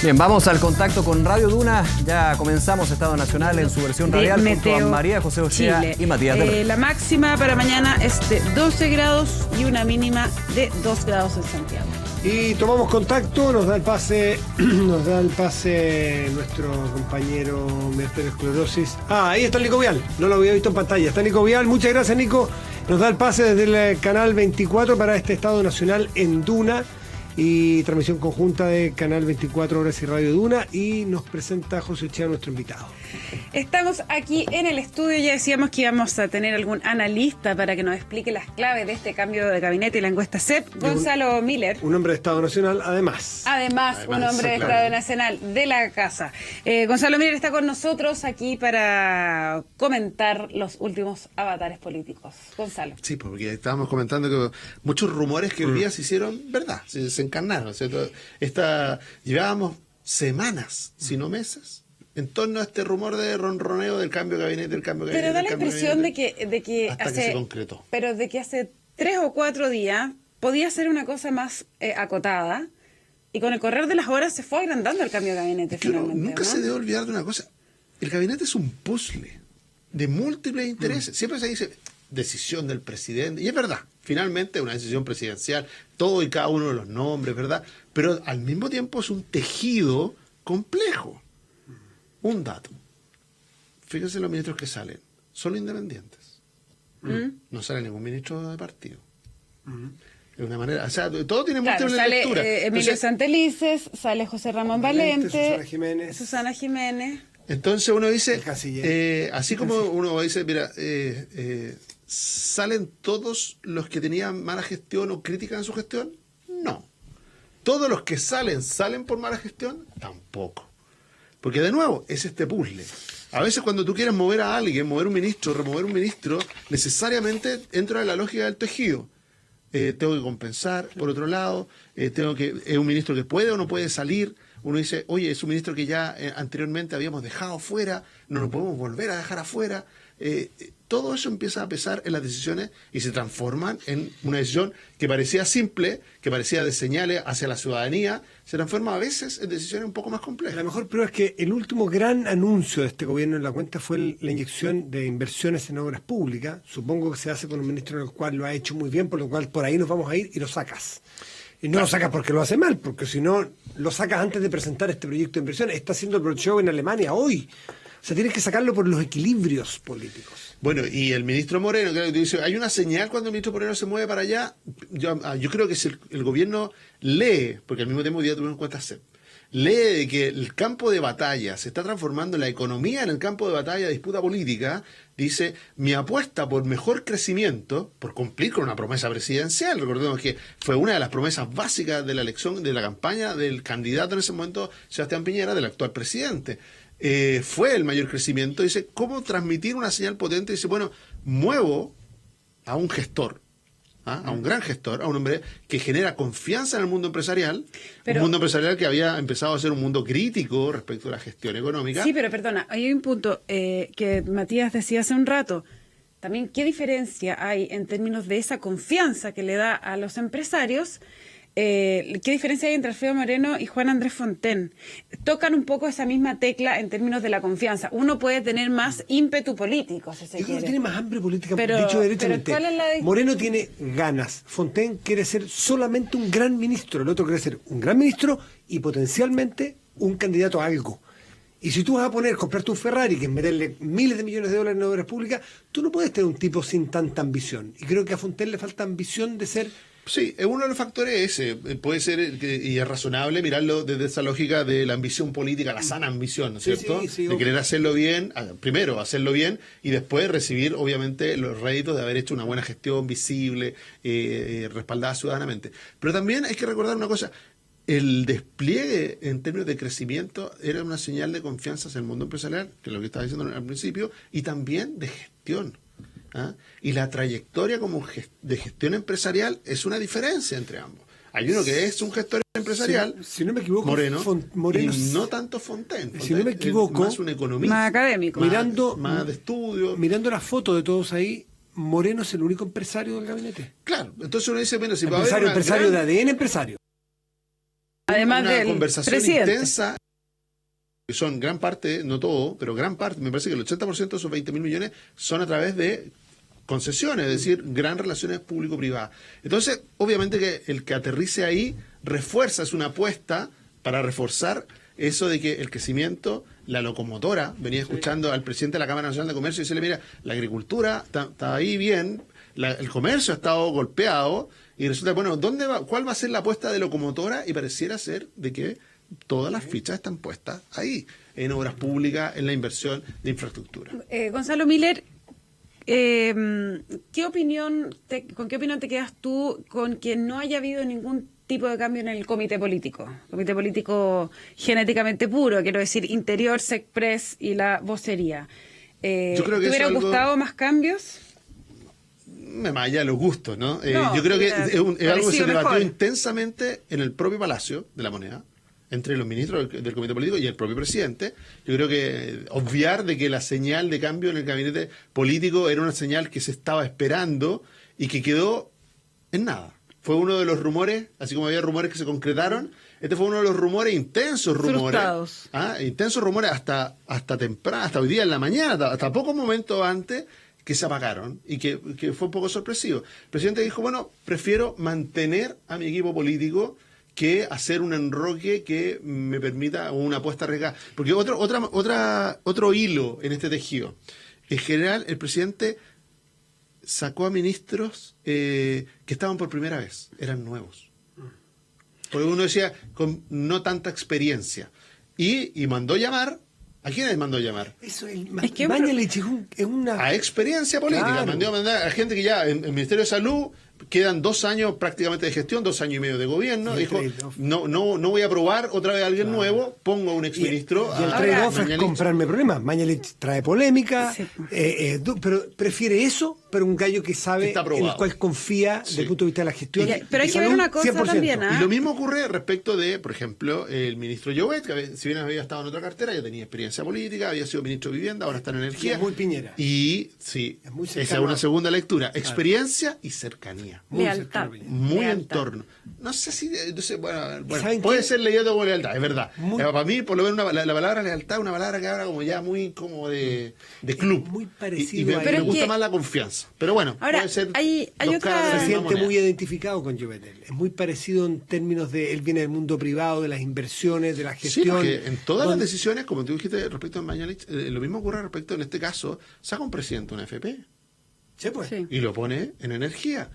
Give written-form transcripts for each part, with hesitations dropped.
Bien, vamos al contacto con Radio Duna. Ya comenzamos Estado Nacional en su versión radial junto a María José Ochea Chile. y Matías del Río. La máxima para mañana es de 12 grados y una mínima de 2 grados en Santiago. Y tomamos contacto, nos da el pase nuestro compañero Mercedes Esclerosis. Ahí está Nico Vial, no lo había visto en pantalla. Está Nico Vial, muchas gracias Nico. Nos da el pase desde el canal 24 para este Estado Nacional en Duna. Y transmisión conjunta de Canal 24 Horas y Radio Duna, y nos presenta José Ochea, nuestro invitado. Estamos aquí en el estudio, ya decíamos que íbamos a tener algún analista para que nos explique las claves de este cambio de gabinete y la encuesta CEP, Gonzalo Miller. Un hombre de Estado Nacional, además, un hombre de Estado Nacional de la casa. Gonzalo Miller está con nosotros aquí para comentar los últimos avatares políticos. Gonzalo. Sí, porque estábamos comentando que muchos rumores que hoy día se hicieron verdad, se encarnaron, ¿cierto? Llevábamos semanas, si no meses, en torno a este rumor de ronroneo del cambio de gabinete, Pero da la impresión de que hasta que se concretó. Pero de que hace 3 o 4 días podía ser una cosa más acotada, y con el correr de las horas se fue agrandando el cambio de gabinete. Finalmente, nunca se debe olvidar de una cosa: el gabinete es un puzzle de múltiples intereses. Siempre se dice decisión del presidente, y es verdad, finalmente una decisión presidencial, todo y cada uno de los nombres, ¿verdad? Pero al mismo tiempo es un tejido complejo. Un dato: fíjense los ministros que salen, solo independientes. No sale ningún ministro de partido. De una manera, o sea, todo tiene múltiples lecturas. Sale Emilio Santelices, sale José Ramón Valente, Susana Jiménez. Entonces uno dice, así como uno dice, mira, ¿salen todos los que tenían mala gestión o critican su gestión? No. ¿Todos los que salen por mala gestión? Tampoco. Porque de nuevo, es este puzzle. A veces cuando tú quieres mover a alguien, mover un ministro, remover un ministro, necesariamente entra en la lógica del tejido. Tengo que compensar, por otro lado, es un ministro que puede o no puede salir. Uno dice, oye, es un ministro que ya anteriormente habíamos dejado fuera, no lo podemos volver a dejar afuera. Todo eso empieza a pesar en las decisiones y se transforman en una decisión que parecía simple, que parecía de señales hacia la ciudadanía, se transforma a veces en decisiones un poco más complejas. La mejor prueba es que el último gran anuncio de este gobierno en la cuenta fue la inyección de inversiones en obras públicas. Supongo que se hace con un ministro en el cual lo ha hecho muy bien, por lo cual por ahí nos vamos a ir y lo sacas. Y no lo sacas porque lo hace mal, porque si no, lo sacas antes de presentar este proyecto de inversión. Está haciendo el roadshow en Alemania hoy. O sea, tienes que sacarlo por los equilibrios políticos. Bueno, y el ministro Moreno, que dice, hay una señal cuando el ministro Moreno se mueve para allá. Yo creo que si el gobierno lee, porque al mismo tiempo hoy día tuvimos cuenta CEP, lee de que el campo de batalla se está transformando en la economía, en el campo de batalla de disputa política. Dice, mi apuesta por mejor crecimiento, por cumplir con una promesa presidencial, recordemos que fue una de las promesas básicas de la elección, de la campaña del candidato en ese momento, Sebastián Piñera, del actual presidente. Fue el mayor crecimiento. Dice, ¿cómo transmitir una señal potente? Dice, bueno, muevo a un gestor, a un gran gestor, a un hombre que genera confianza en el mundo empresarial, un mundo empresarial que había empezado a ser un mundo crítico respecto a la gestión económica. Sí, pero perdona, hay un punto que Matías decía hace un rato. También, ¿qué diferencia hay en términos de esa confianza que le da a los empresarios? ¿Qué diferencia hay entre Alfredo Moreno y Juan Andrés Fontaine? Tocan un poco esa misma tecla en términos de la confianza. Uno puede tener más ímpetu político, si se quiere. Yo creo que tiene más hambre política, pero, dicho derechamente. ¿cuál es Moreno tiene ganas. Fontaine quiere ser solamente un gran ministro. El otro quiere ser un gran ministro y potencialmente un candidato a algo. Y si tú vas a comprarte un Ferrari, que es meterle miles de millones de dólares en obras públicas, tú no puedes tener un tipo sin tanta ambición. Y creo que a Fontaine le falta ambición de ser... Sí, uno de los factores ese. Puede ser, y es razonable mirarlo desde esa lógica de la ambición política, la sana ambición, ¿no es cierto? Sí, de querer hacerlo bien, primero hacerlo bien, y después recibir, obviamente, los réditos de haber hecho una buena gestión visible, respaldada ciudadanamente. Pero también hay que recordar una cosa: el despliegue en términos de crecimiento era una señal de confianza hacia el mundo empresarial, que es lo que estaba diciendo al principio, y también de gestión. Y la trayectoria de gestión empresarial es una diferencia entre ambos. Hay uno que es un gestor empresarial, si no me equivoco, Moreno, y no tanto Fontaine. Si no me equivoco, más un economista, más académico, más de estudio. Mirando la foto de todos ahí, Moreno es el único empresario del gabinete. Claro, entonces uno dice, bueno, si empresario de ADN empresario. Además una del conversación presidente. intensa, que son gran parte, no todo, pero gran parte, me parece que el 80% de esos 20.000 millones son a través de concesiones, es decir, gran relaciones público-privadas. Entonces, obviamente que el que aterrice ahí refuerza, es una apuesta para reforzar eso de que el crecimiento, la locomotora, venía escuchando al presidente de la Cámara Nacional de Comercio y decirle, mira, la agricultura está ahí bien, el comercio ha estado golpeado, y resulta, bueno, ¿cuál va a ser la apuesta de locomotora? Y pareciera ser de que todas las fichas están puestas ahí, en obras públicas, en la inversión de infraestructura. Gonzalo Miller, ¿con qué opinión te quedas tú con que no haya habido ningún tipo de cambio en el comité político? Comité político genéticamente puro, quiero decir, Interior, SECPRES y la vocería. Yo creo que ¿Te hubiera gustado más cambios? Más allá de los gustos, ¿no? No, yo creo que es algo que se debatió mejor. intensamente en el propio Palacio de la Moneda, entre los ministros del comité político y el propio presidente. Yo creo que obviar de que la señal de cambio en el gabinete político era una señal que se estaba esperando y que quedó en nada. Fue uno de los rumores, así como había rumores que se concretaron, este fue uno de los rumores, intensos rumores. Frustrados. Intensos rumores hasta temprano, hasta hoy día en la mañana, hasta pocos momentos antes, que se apagaron y que fue un poco sorpresivo. El presidente dijo, bueno, prefiero mantener a mi equipo político que hacer un enroque que me permita una apuesta arriesgada. Porque otro hilo en este tejido. En general, el presidente sacó a ministros que estaban por primera vez, eran nuevos. Porque uno decía, con no tanta experiencia. Y mandó llamar. ¿A quiénes mandó llamar? Eso, Mañalich es una... A experiencia política. Claro. Mandó a mandar a gente que ya en el Ministerio de Salud quedan 2 años prácticamente de gestión, 2 años y medio de gobierno. Dijo, no voy a probar otra vez a alguien nuevo, pongo a un exministro. Y el trade-off es comprarme problemas. Mañalich trae polémica, Sí. pero prefiere eso, pero un gallo que sabe, Está en aprobado. el cual confía desde el punto de vista de la gestión. Pero hay de que ver salud, una cosa 100%. también, ¿ah? Y lo mismo ocurre respecto de, por ejemplo, el ministro Llobet, que si bien había estado en otra cartera, ya tenía experiencia política, había sido ministro de Vivienda, ahora está en Energía. Y es muy Piñera. Y sí, Es muy esa es cercano una a- segunda lectura. Experiencia y cercanía. Muy Lealtad. cercano a Piñera. Muy Lealtad. entorno. No sé si, bueno, ¿Saben puede qué? ser leído como lealtad, es verdad. Muy- Para mí, por lo menos, la palabra lealtad es una palabra que habla como ya muy como de club. muy parecido Y me, a me él. gusta Pero más la confianza. Pero bueno, Ahora, puede ser hay dos otra- caras de la Se misma siente moneda. muy identificado con Llobetel. Es muy parecido en términos de él viene del mundo privado, de las inversiones, de la Sí, gestión. porque en todas las donde- decisiones, como tú dijiste respecto a Mañalich, lo mismo ocurre respecto, en este caso, saca un presidente una FP Sí, pues. Sí. y lo pone en energía.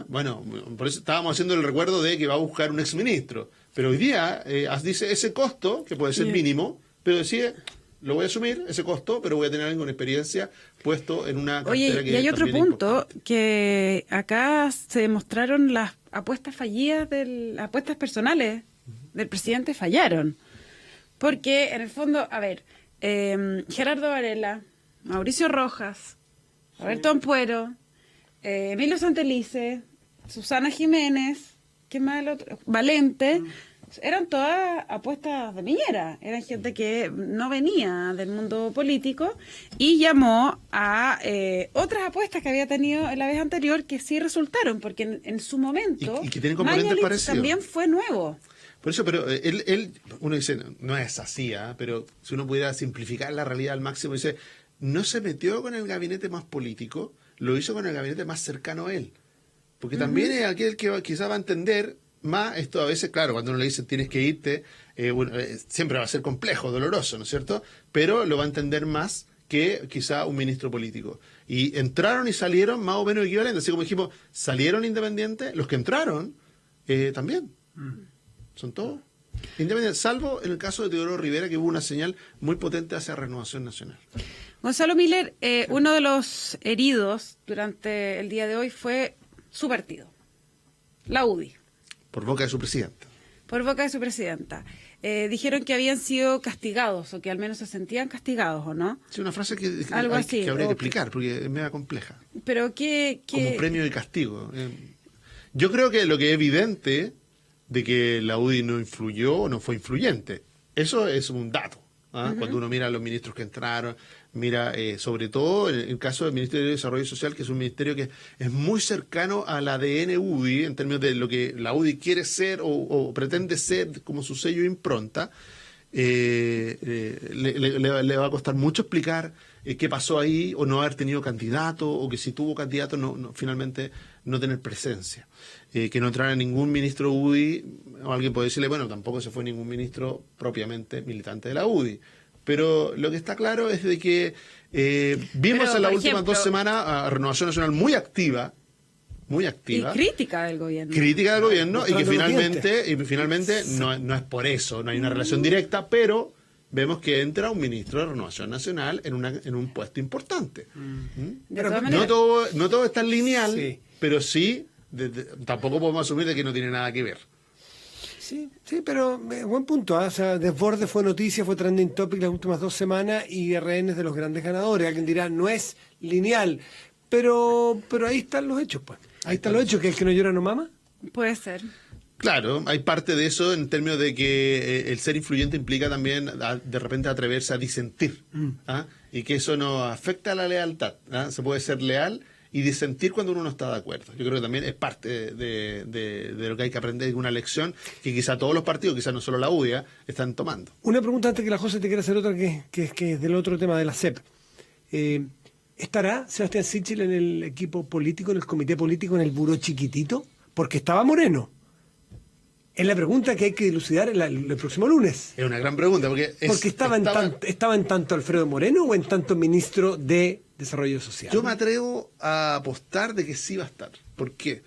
Bueno, por eso estábamos haciendo el recuerdo de que va a buscar un exministro. Pero hoy día dice ese costo, que puede ser Sí. mínimo, pero decide, lo voy a asumir, ese costo, pero voy a tener alguien con experiencia puesto en una cartera Oye, que y hay otro también es punto, importante. que acá se demostraron las apuestas fallidas, las apuestas personales del presidente fallaron. Porque, en el fondo, a ver, Gerardo Varela, Mauricio Rojas, Roberto Ampuero, Emilio Santelice, Susana Jiménez, ¿qué más el otro? Valente, eran todas apuestas de Piñera. Eran gente que no venía del mundo político y llamó a otras apuestas que había tenido en la vez anterior que sí resultaron, porque en su momento Y que tienen componentes Mañalich parecidos. también fue nuevo. Por eso, pero uno dice, no es así, pero si uno pudiera simplificar la realidad al máximo, dice, no se metió con el gabinete más político, lo hizo con el gabinete más cercano a él. Porque también es aquel que quizá va a entender más esto a veces, claro, cuando uno le dice tienes que irte, siempre va a ser complejo, doloroso, ¿no es cierto? Pero lo va a entender más que quizá un ministro político. Y entraron y salieron más o menos equivalentes, así como dijimos, salieron independientes, los que entraron también. Son todos independientes, salvo en el caso de Teodoro Rivera, que hubo una señal muy potente hacia Renovación Nacional. Gonzalo Miller, uno de los heridos durante el día de hoy fue su partido, la UDI, Por boca de su presidenta. por boca de su presidenta. Dijeron que habían sido castigados, o que al menos se sentían castigados, ¿o no? Sí, una frase que, Algo hay, así, que habría que o explicar, porque es media compleja. Pero que Como premio de castigo. Yo creo que lo que es evidente de que la UDI no influyó, no fue influyente. Eso es un dato. Cuando uno mira a los ministros que entraron, mira, sobre todo en el caso del Ministerio de Desarrollo Social, que es un ministerio que es muy cercano al ADN UDI, en términos de lo que la UDI quiere ser o pretende ser como su sello de impronta, le va a costar mucho explicar qué pasó ahí, o no haber tenido candidato, o que si tuvo candidato finalmente no tener presencia. Que no entrara ningún ministro UDI, o alguien puede decirle, bueno, tampoco se fue ningún ministro propiamente militante de la UDI. Pero lo que está claro es de que vimos en las últimas 2 semanas a Renovación Nacional muy activa. Y crítica del gobierno. Crítica del gobierno, y que finalmente no es por eso, no hay una relación directa, pero vemos que entra un ministro de Renovación Nacional en un puesto importante. Pero no todo es tan lineal, sí, pero sí, tampoco podemos asumir de que no tiene nada que ver. Sí, pero buen punto. O sea, Desborde fue noticia, fue trending topic las últimas 2 semanas, y RN es de los grandes ganadores. Alguien dirá, no es lineal, pero ahí están los hechos, pues. Ahí están los hechos, que el que no llora no mama. Puede ser. Claro, hay parte de eso en términos de que el ser influyente implica también de repente atreverse a disentir, y que eso no afecta a la lealtad. Se puede ser leal y disentir cuando uno no está de acuerdo. Yo creo que también es parte de lo que hay que aprender, una lección que quizá todos los partidos, quizá no solo la UDI, están tomando. Una pregunta antes que la José te quiera hacer otra, que es del otro tema de la CEP. ¿Estará Sebastián Sichel en el equipo político, en el comité político, en el buró chiquitito? Porque estaba Moreno. Es la pregunta que hay que dilucidar el próximo lunes. Es una gran pregunta, porque estaba en tanto Alfredo Moreno o en tanto ministro de Desarrollo Social. Yo me atrevo a apostar de que sí va a estar. ¿Por qué?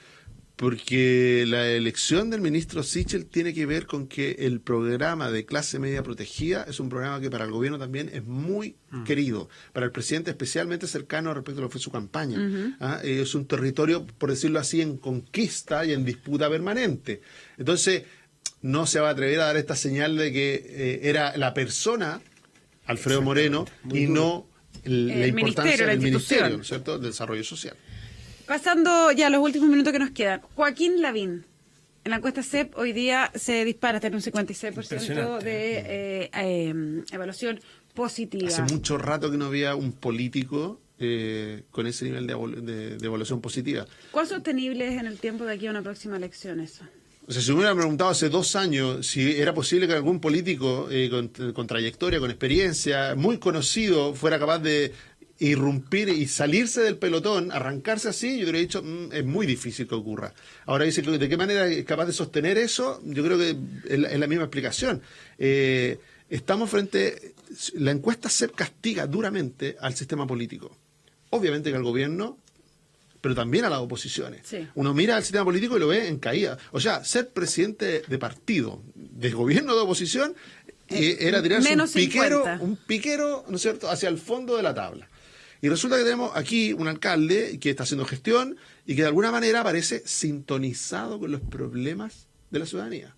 Porque la elección del ministro Sichel tiene que ver con que el programa de clase media protegida es un programa que para el gobierno también es muy querido, para el presidente especialmente cercano respecto a lo que fue su campaña. Es un territorio, por decirlo así, en conquista y en disputa permanente. Entonces, no se va a atrever a dar esta señal de que era la persona, Alfredo Moreno, y no la importancia del ministerio, ¿no es cierto?, del desarrollo social. Pasando ya a los últimos minutos que nos quedan. Joaquín Lavín, en la encuesta CEP hoy día se dispara hasta en un 56% de evaluación positiva. Hace mucho rato que no había un político con ese nivel de evaluación positiva. ¿Cuán sostenible es en el tiempo de aquí a una próxima elección eso? O sea, si me hubieran preguntado hace 2 años si era posible que algún político con trayectoria, con experiencia, muy conocido, fuera capaz de irrumpir y salirse del pelotón, arrancarse así, yo hubiera dicho, es muy difícil que ocurra. Ahora dice, ¿de qué manera es capaz de sostener eso? Yo creo que es la misma explicación. Estamos la encuesta CEP castiga duramente al sistema político. Obviamente que al gobierno, pero también a las oposiciones. Sí. Uno mira al sistema político y lo ve en caída. O sea, ser presidente de partido, de gobierno, de oposición, era tirarse un piquero, ¿no es cierto?, hacia el fondo de la tabla. Y resulta que tenemos aquí un alcalde que está haciendo gestión y que de alguna manera parece sintonizado con los problemas de la ciudadanía.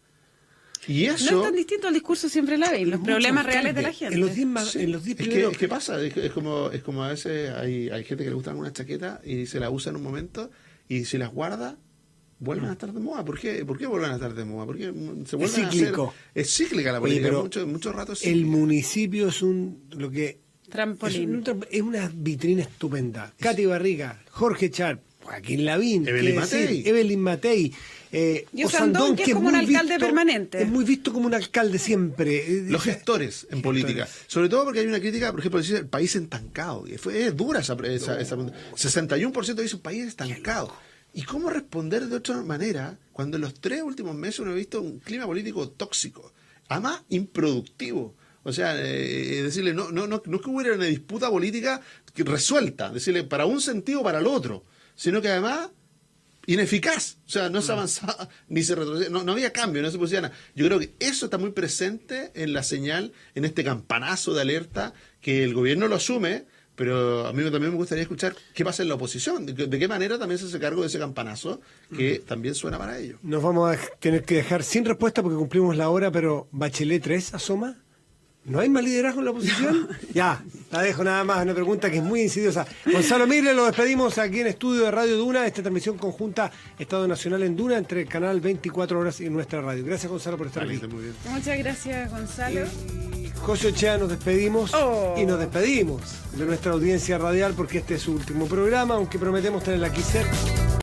Y eso no es tan distinto al discurso siempre la veis, los problemas reales de la gente. En los 10 primeros... ¿Qué pasa? Es como a veces hay gente que le gustan una chaqueta y se la usa en un momento y si las guarda, vuelven a estar de moda. ¿Por qué vuelven a estar de moda? Porque se vuelven es cíclico. Es cíclica la política. Oye, mucho rato es cíclica. El municipio es trampolín. Es una vitrina estupenda. Katy Barriga, Jorge Char, Joaquín Lavín, Evelyn Matei. Y Osandón, que es como un alcalde permanente. Es muy visto como un alcalde siempre. Los gestores en política. Sobre todo porque hay una crítica, por ejemplo, dice el país estancado. Es dura esa 61% dice un país estancado. ¿Y cómo responder de otra manera cuando en los 3 últimos meses uno ha visto un clima político tóxico? Además, improductivo. O sea, decirle, no que hubiera una disputa política resuelta, decirle para un sentido o para el otro, sino que además ineficaz. O sea, no se avanzaba ni se retrocedía, no había cambio, no se producía nada. Yo creo que eso está muy presente en la señal, en este campanazo de alerta que el gobierno lo asume, pero a mí también me gustaría escuchar qué pasa en la oposición, de qué manera también se hace cargo de ese campanazo que también suena para ellos. Nos vamos a tener que dejar sin respuesta porque cumplimos la hora, pero Bachelet 3 asoma. ¿No hay más liderazgo en la oposición? Ya, la dejo nada más, una pregunta que es muy insidiosa. Gonzalo Mire, lo despedimos aquí en estudio de Radio Duna, esta transmisión conjunta Estado Nacional en Duna, entre el canal 24 horas y nuestra radio. Gracias, Gonzalo, por estar aquí. Muy bien. Muchas gracias, Gonzalo. José Ochea, nos despedimos y nos despedimos de nuestra audiencia radial porque este es su último programa, aunque prometemos tenerla aquí cerca.